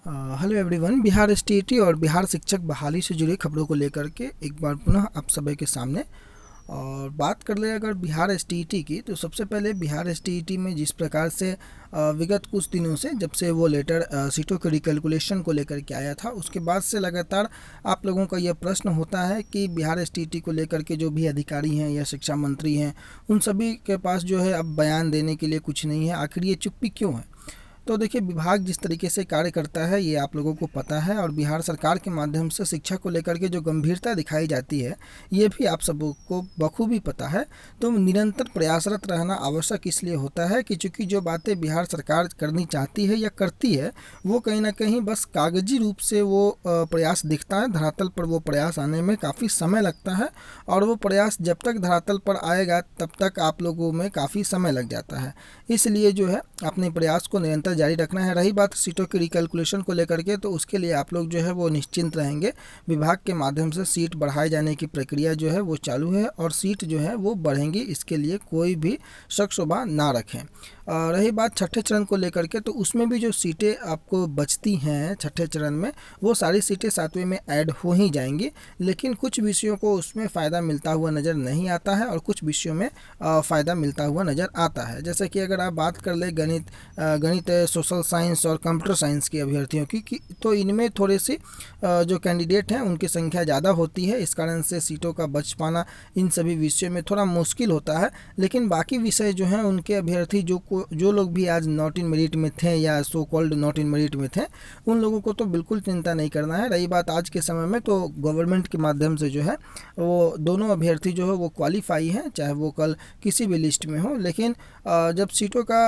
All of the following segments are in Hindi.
Hello everyone. बिहार एसटीईटी और बिहार शिक्षक बहाली से जुड़ी खबरों को लेकर के एक बार पुनः आप सभी के सामने और बात कर ले अगर बिहार एसटीईटी की, तो सबसे पहले बिहार एसटीईटी में जिस प्रकार से विगत कुछ दिनों से जब से वो लेटर सीटों के रिकैलकुलेशन को लेकर के आया था, उसके बाद से लगातार आप लोगों का यह प्रश्न होता है कि बिहार एसटीईटी को लेकर के जो भी अधिकारी हैं या शिक्षा मंत्री हैं, उन सभी के पास जो है अब बयान देने के लिए कुछ नहीं है। आखिर ये चुप्पी क्यों है? तो देखिए, विभाग जिस तरीके से कार्य करता है ये आप लोगों को पता है, और बिहार सरकार के माध्यम से शिक्षा को लेकर के जो गंभीरता दिखाई जाती है ये भी आप सबको बखूबी पता है। तो निरंतर प्रयासरत रहना आवश्यक इसलिए होता है कि चूँकि जो बातें बिहार सरकार करनी चाहती है या करती है वो कहीं ना कहीं बस कागजी रूप से वो प्रयास दिखता है, धरातल पर वो प्रयास आने में काफ़ी समय लगता है, और वो प्रयास जब तक धरातल पर आएगा तब तक आप लोगों में काफ़ी समय लग जाता है। इसलिए जो है अपने प्रयास को निरंतर जारी रखना है। रही बात सीटों के रिकैलकुलेशन को लेकर के, तो उसके लिए आप लोग जो है वो निश्चिंत रहेंगे। विभाग के माध्यम से सीट बढ़ाए जाने की प्रक्रिया जो है वो चालू है, और सीट जो है वो बढ़ेंगी, इसके लिए कोई भी शक शुबा ना रखें। रही बात छठे चरण को लेकर के, तो उसमें भी जो सीटें आपको बचती हैं छठे चरण में, वो सारी सीटें सातवें में ऐड हो ही जाएंगी, लेकिन कुछ विषयों को उसमें फ़ायदा मिलता हुआ नज़र नहीं आता है और कुछ विषयों में फ़ायदा मिलता हुआ नज़र आता है। जैसे कि अगर आप बात कर ले गणित, सोशल साइंस और कंप्यूटर साइंस के अभ्यर्थियों की, तो इनमें थोड़ी सी जो कैंडिडेट हैं उनकी संख्या ज़्यादा होती है, इस कारण से सीटों का बच पाना इन सभी विषयों में थोड़ा मुश्किल होता है। लेकिन बाकी विषय जो हैं उनके अभ्यर्थी जो लोग भी आज नॉट इन मेरिट में थे या so called not in merit में थे, उन लोगों को तो बिल्कुल चिंता नहीं करना है। रही बात आज के समय में, तो गवर्नमेंट के माध्यम से जो है वो दोनों अभ्यर्थी जो है वो क्वालिफाई हैं, चाहे वो कल किसी भी लिस्ट में हो। लेकिन जब सीटों का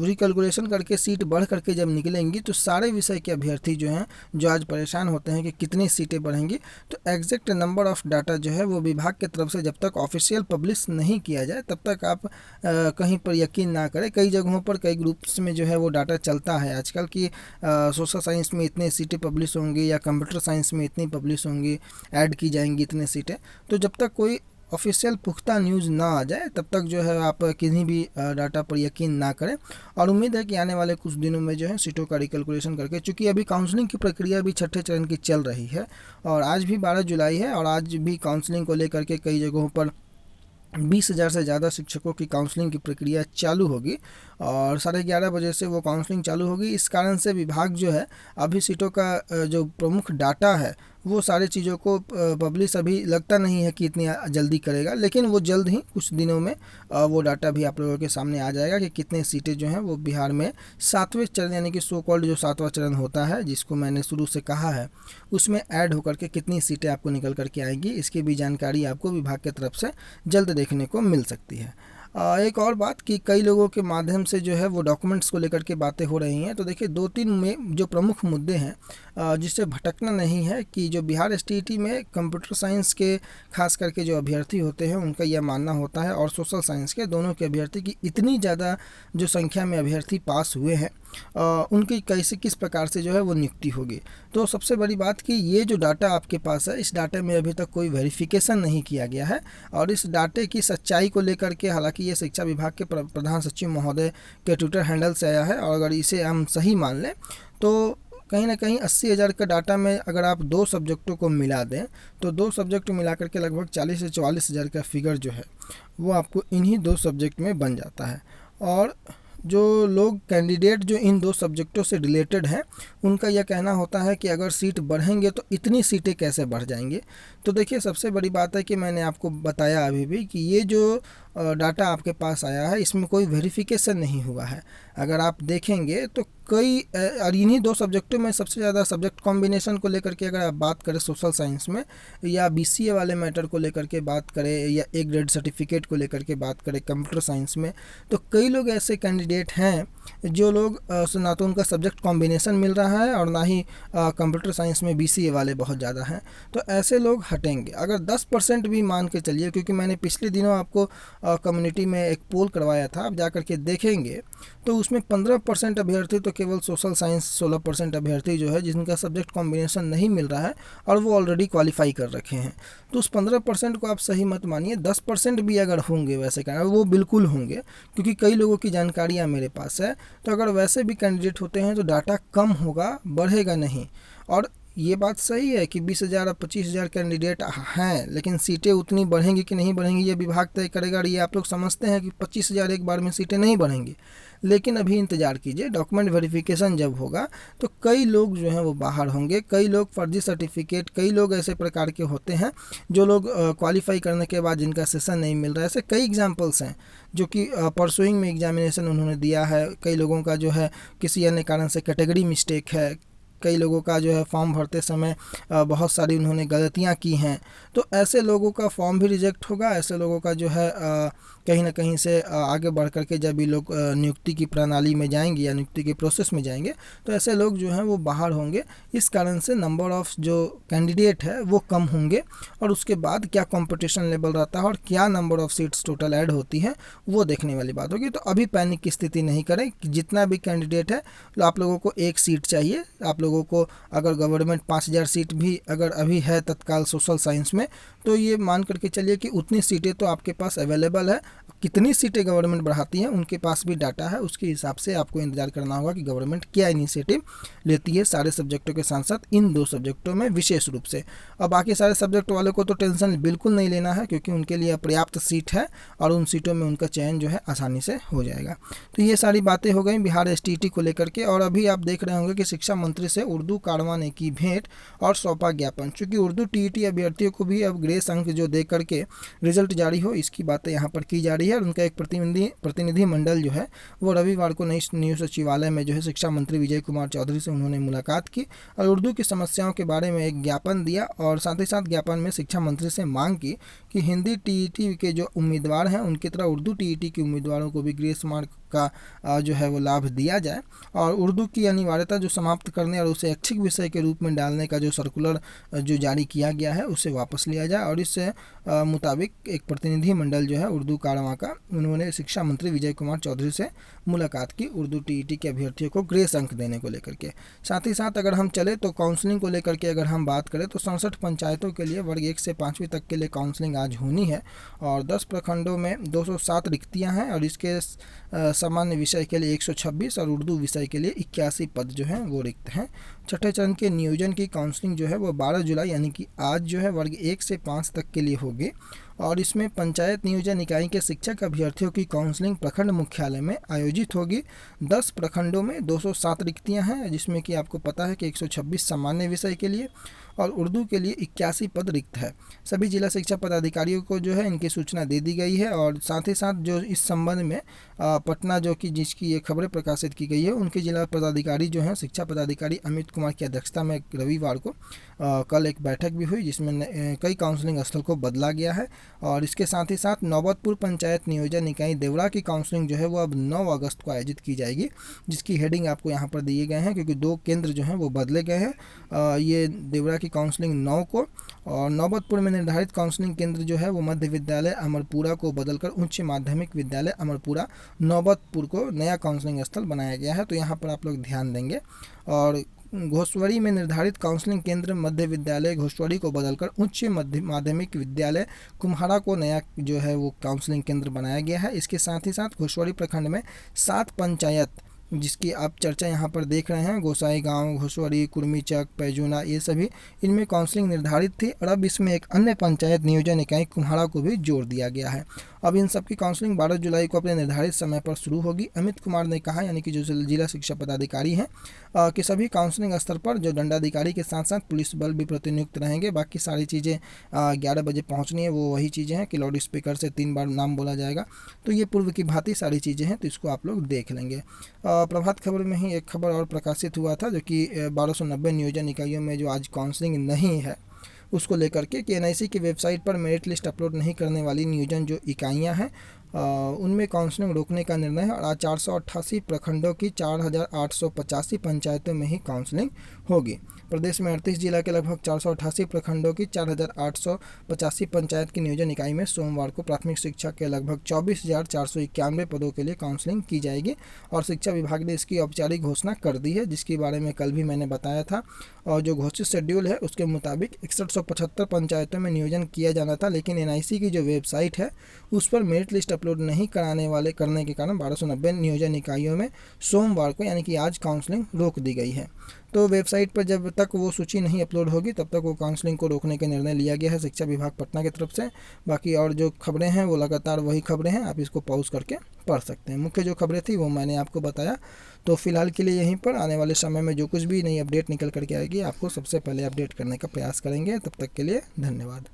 रिकैलकुलेशन करके सीट बढ़ करके जब निकलेंगी, तो सारे विषय के अभ्यर्थी जो हैं, जो आज परेशान होते हैं कि कितनी सीटें बढ़ेंगी, तो एग्जैक्ट नंबर ऑफ डाटा जो है वो विभाग की तरफ से जब तक ऑफिशियल पब्लिश नहीं किया जाए तब तक आप कहीं पर यकीन ना करें। कई जगहों पर कई ग्रुप्स में जो है वो डाटा चलता है आजकल की सोशल साइंस में इतने सीटें पब्लिश होंगी या कंप्यूटर साइंस में इतनी पब्लिश होंगी, ऐड की जाएंगी इतने सीटें। तो जब तक कोई ऑफिशियल पुख्ता न्यूज़ ना आ जाए तब तक जो है आप किसी भी डाटा पर यकीन ना करें। और उम्मीद है कि आने वाले कुछ दिनों में जो है सीटों का रिकैलकुलेशन करके, चूँकि अभी काउंसलिंग की प्रक्रिया भी छठे चरण की चल रही है, और आज भी 12 जुलाई है, और आज भी काउंसलिंग को लेकर के कई जगहों पर 20,000 से ज़्यादा शिक्षकों की काउंसलिंग की प्रक्रिया चालू होगी, और 11:30 बजे से वो काउंसलिंग चालू होगी। इस कारण से विभाग जो है अभी सीटों का जो प्रमुख डाटा है वो सारी चीज़ों को पब्लिश अभी लगता नहीं है कि इतनी जल्दी करेगा, लेकिन वो जल्द ही कुछ दिनों में वो डाटा भी आप लोगों के सामने आ जाएगा कि कितने सीटें जो हैं वो बिहार में सातवें चरण, यानी कि सो कॉल्ड जो सातवां चरण होता है जिसको मैंने शुरू से कहा है, उसमें ऐड होकर के कितनी सीटें आपको निकल करके आएंगी, इसकी भी जानकारी आपको विभाग की तरफ से जल्द देखने को मिल सकती है। एक और बात कि कई लोगों के माध्यम से जो है वो डॉक्यूमेंट्स को लेकर के बातें हो रही हैं। तो देखिए, 2-3 में जो प्रमुख मुद्दे हैं जिससे भटकना नहीं है कि जो बिहार एसटीईटी में कंप्यूटर साइंस के खास करके जो अभ्यर्थी होते हैं उनका यह मानना होता है, और सोशल साइंस के दोनों के अभ्यर्थी की इतनी ज़्यादा जो संख्या में अभ्यर्थी पास हुए हैं उनकी कैसे किस प्रकार से जो है वो नियुक्ति होगी। तो सबसे बड़ी बात कि ये जो डाटा आपके पास है, इस डाटे में अभी तक कोई वेरिफिकेशन नहीं किया गया है, और इस डाटे की सच्चाई को लेकर के, हालांकि ये शिक्षा विभाग के प्रधान सचिव महोदय के ट्विटर हैंडल से आया है, और अगर इसे हम सही मान लें तो कहीं ना कहीं 80,000 का डाटा में अगर आप 2 सब्जेक्टों को मिला दें, तो 2 सब्जेक्ट मिला करके लगभग 40 से 44,000 का फिगर जो है वो आपको इन्हीं 2 सब्जेक्ट में बन जाता है। और जो लोग कैंडिडेट जो इन 2 सब्जेक्टों से रिलेटेड हैं उनका यह कहना होता है कि अगर सीट बढ़ेंगे तो इतनी सीटें कैसे बढ़ जाएंगे। तो देखिए, सबसे बड़ी बात है कि मैंने आपको बताया अभी भी कि ये जो डाटा आपके पास आया है इसमें कोई वेरिफिकेशन नहीं हुआ है। अगर आप देखेंगे तो कई और इन्हीं 2 सब्जेक्टों में सबसे ज़्यादा सब्जेक्ट कॉम्बिनेशन को लेकर के अगर आप बात करें सोशल साइंस में, या बीसीए वाले मैटर को लेकर के बात करें, या ए ग्रेड सर्टिफिकेट को लेकर के बात करें कंप्यूटर साइंस में, तो कई लोग ऐसे कैंडिडेट हैं जो लोग ना तो उनका सब्जेक्ट कॉम्बिनेशन मिल रहा है और ना ही कंप्यूटर साइंस में बीसीए वाले बहुत ज़्यादा हैं। तो ऐसे लोग हटेंगे। अगर 10% भी मान के चलिए, क्योंकि मैंने पिछले दिनों आपको कम्युनिटी में एक पोल करवाया था, आप जा कर के देखेंगे तो उसमें 15% अभ्यर्थी तो केवल सोशल साइंस 16% अभ्यर्थी जो है जिनका सब्जेक्ट कॉम्बिनेशन नहीं मिल रहा है और वो ऑलरेडी क्वालिफाई कर रखे हैं। तो उस 15% को आप सही मत मानिए, 10% भी अगर होंगे वैसे कहना वो बिल्कुल होंगे, क्योंकि कई लोगों की जानकारियाँ मेरे पास है। तो अगर वैसे भी कैंडिडेट होते हैं तो डाटा कम होगा, बढ़ेगा नहीं। और ये बात सही है कि 20,000 और 25,000 कैंडिडेट हैं, लेकिन सीटें उतनी बढ़ेंगी कि नहीं बढ़ेंगी ये विभाग तय करेगा। और ये आप लोग समझते हैं कि 25,000 एक बार में सीटें नहीं बढ़ेंगी, लेकिन अभी इंतज़ार कीजिए। डॉक्यूमेंट वेरिफिकेशन जब होगा तो कई लोग जो हैं वो बाहर होंगे, कई लोग फर्जी सर्टिफिकेट, कई लोग ऐसे प्रकार के होते हैं जो लोग क्वालिफाई करने के बाद जिनका सेशन नहीं मिल रहा है। ऐसे कई एग्जाम्पल्स हैं जो कि परसुइंग में एग्जामिनेशन उन्होंने दिया है, कई लोगों का जो है किसी अन्य कारण से कैटेगरी मिस्टेक है, कई लोगों का जो है फॉर्म भरते समय बहुत सारी उन्होंने गलतियां की हैं। तो ऐसे लोगों का फॉर्म भी रिजेक्ट होगा। ऐसे लोगों का जो है कहीं ना कहीं से आगे बढ़ करके जब ये लोग नियुक्ति की प्रणाली में जाएंगे या नियुक्ति के प्रोसेस में जाएंगे तो ऐसे लोग जो हैं वो बाहर होंगे। इस कारण से नंबर ऑफ जो कैंडिडेट है वो कम होंगे, और उसके बाद क्या कंपटीशन लेवल रहता है और क्या number of seats total add होती है वो देखने वाली बात होगी। तो अभी पैनिक की स्थिति नहीं करें कि जितना भी कैंडिडेट है तो आप लोगों को एक सीट चाहिए। आप लोगों को अगर गवर्नमेंट 5,000 सीट भी अगर अभी है तत्काल सोशल साइंस में, तो ये मान करके चलिए कि उतनी सीटें तो आपके पास अवेलेबल है। कितनी सीटें गवर्नमेंट बढ़ाती है उनके पास भी डाटा है, उसके हिसाब से आपको इंतजार करना होगा कि गवर्नमेंट क्या इनिशिएटिव लेती है सारे सब्जेक्टों के साथ साथ इन 2 सब्जेक्टों में विशेष रूप से। और बाकी सारे सब्जेक्ट वालों को तो टेंशन बिल्कुल नहीं लेना है, क्योंकि उनके लिए पर्याप्त सीट है और उन सीटों में उनका चयन जो है आसानी से हो जाएगा। तो ये सारी बातें हो गई बिहार एसटीईटी को लेकर के। और अभी आप देख रहे होंगे कि शिक्षा मंत्री से उर्दू काड़वा ने की भेंट और सौंपा ज्ञापन। चूंकि उर्दू टीईटी अभ्यर्थियों को भी अब ग्रेस अंक जो दे करके रिजल्ट जारी हो, इसकी बातें यहाँ पर की जा रही है। और उनका एक प्रतिनिधि मंडल जो है वो रविवार को नई न्यू सचिवालय में जो है शिक्षा मंत्री विजय कुमार चौधरी से उन्होंने मुलाकात की और उर्दू की समस्याओं के बारे में एक ज्ञापन दिया। और साथ ही साथ ज्ञापन में शिक्षा मंत्री से मांग की कि हिंदी टीईटी के जो उम्मीदवार हैं उनकी तरह उर्दू टीईटी के उम्मीदवारों को भी ग्रेस मार्क का जो है वो लाभ दिया जाए, और उर्दू की अनिवार्यता जो समाप्त करने और उसे ऐच्छिक विषय के रूप में डालने का जो सर्कुलर जो जारी किया गया है उसे वापस लिया जाए। और इससे मुताबिक एक प्रतिनिधि मंडल जो है उर्दू काड़वा का उन्होंने शिक्षा मंत्री विजय कुमार चौधरी से मुलाकात की उर्दू टीईटी के अभ्यर्थियों को ग्रेस अंक देने को लेकर के। साथ ही साथ अगर हम चले तो काउंसलिंग को लेकर के अगर हम बात करें तो 67 पंचायतों के लिए वर्ग 1 से 5वीं तक के लिए काउंसलिंग आज होनी है, और 10 प्रखंडों में 207 रिक्तियां हैं, और इसके सामान्य विषय के लिए 126 और उर्दू विषय के लिए 81 पद जो हैं वो रिक्त हैं। छठे चरण के नियोजन की काउंसलिंग जो है वो 12 जुलाई यानी कि आज जो है वर्ग 1 से 5 तक के लिए होगी, और इसमें पंचायत नियोजन इकाई के शिक्षक अभ्यर्थियों की काउंसलिंग प्रखंड मुख्यालय में आयोजित होगी। 10 प्रखंडों में 207 रिक्तियां हैं, जिसमें कि आपको पता है कि 126 सामान्य विषय के लिए और उर्दू के लिए 81 पद रिक्त है। सभी जिला शिक्षा पदाधिकारियों को जो है इनकी सूचना दे दी गई है। और साथ ही साथ जो इस संबंध में पटना जो कि जिसकी ये खबरें प्रकाशित की गई है उनके जिला पदाधिकारी जो हैं शिक्षा पदाधिकारी अमित कुमार की अध्यक्षता में रविवार को कल एक बैठक भी हुई, जिसमें कई काउंसलिंग स्थल को बदला गया है। और इसके साथ ही साथ नौबतपुर पंचायत नियोजन इकाई देवरा की काउंसलिंग जो है वो अब 9 अगस्त को आयोजित की जाएगी, जिसकी हेडिंग आपको यहाँ पर दिए गए हैं, क्योंकि 2 केंद्र जो हैं वो बदले गए हैं। ये देवरा की काउंसलिंग 9 को, और नौबतपुर में निर्धारित काउंसलिंग केंद्र जो है वो मध्य विद्यालय अमरपुरा को बदलकर उच्च माध्यमिक विद्यालय अमरपुरा नौबतपुर को नया काउंसलिंग स्थल बनाया गया है। तो यहाँ पर आप लोग ध्यान देंगे। और घोसवड़ी में निर्धारित काउंसलिंग केंद्र मध्य विद्यालय घोसवड़ी को बदलकर उच्च माध्यमिक विद्यालय कुम्हाड़ा को नया जो है वो काउंसलिंग केंद्र बनाया गया है। इसके साथ ही साथ घोसवड़ी प्रखंड में 7 पंचायत जिसकी आप चर्चा यहाँ पर देख रहे हैं, गोसाई गांव, घोसवड़ी, कुर्मीचक, पैजूना, ये सभी इनमें काउंसलिंग निर्धारित थी, और अब इसमें एक अन्य पंचायत नियोजन इकाई कुम्हाड़ा को भी जोड़ दिया गया है। अब इन सब की काउंसलिंग 12 जुलाई को अपने निर्धारित समय पर शुरू होगी। अमित कुमार ने कहा, यानी कि जो जिला शिक्षा पदाधिकारी हैं, कि सभी काउंसलिंग स्तर पर जो दंडाधिकारी के साथ साथ पुलिस बल भी प्रतिनियुक्त रहेंगे। बाकी सारी चीज़ें 11 बजे पहुँचनी है, वो वही चीज़ें हैं कि लाउड स्पीकर से 3 बार नाम बोला जाएगा। तो ये पूर्व की भांति सारी चीज़ें हैं, तो इसको आप लोग देख लेंगे। प्रभात खबर में ही एक खबर और प्रकाशित हुआ था, जो कि 1290 नियोजन इकाइयों में जो आज काउंसलिंग नहीं है उसको लेकर के कि एनआईसी की वेबसाइट पर मेरिट लिस्ट अपलोड नहीं करने वाली नियोजन जो इकाइयां हैं उनमें काउंसलिंग रोकने का निर्णय है और आज 488 प्रखंडों की 4885 पंचायतों में ही काउंसलिंग होगी। प्रदेश में 38 जिला के लगभग 488 प्रखंडों की 4885 पंचायत की नियोजन इकाई में सोमवार को प्राथमिक शिक्षा के लगभग 24,491 पदों के लिए काउंसलिंग की जाएगी और शिक्षा विभाग ने इसकी औपचारिक घोषणा कर दी है, जिसके बारे में कल भी मैंने बताया था। और जो घोषित शेड्यूल है उसके मुताबिक 6175 पंचायतों में नियोजन किया जाना था, लेकिन एनआईसी की जो वेबसाइट है उस पर मेरिट लिस्ट अपलोड नहीं करने के कारण 1290 नियोजन इकाइयों में सोमवार को यानी कि आज काउंसलिंग रोक दी गई है। तो वेबसाइट पर जब तक वो सूची नहीं अपलोड होगी तब तक वो काउंसलिंग को रोकने का निर्णय लिया गया है शिक्षा विभाग पटना की तरफ से। बाकी और जो खबरें हैं वो लगातार वही खबरें हैं, आप इसको पॉज करके पढ़ सकते हैं। मुख्य जो खबरें थी वो मैंने आपको बताया। तो फिलहाल के लिए यहीं पर, आने वाले समय में जो कुछ भी नई अपडेट निकल करके आएगी आपको सबसे पहले अपडेट करने का प्रयास करेंगे। तब तक के लिए धन्यवाद।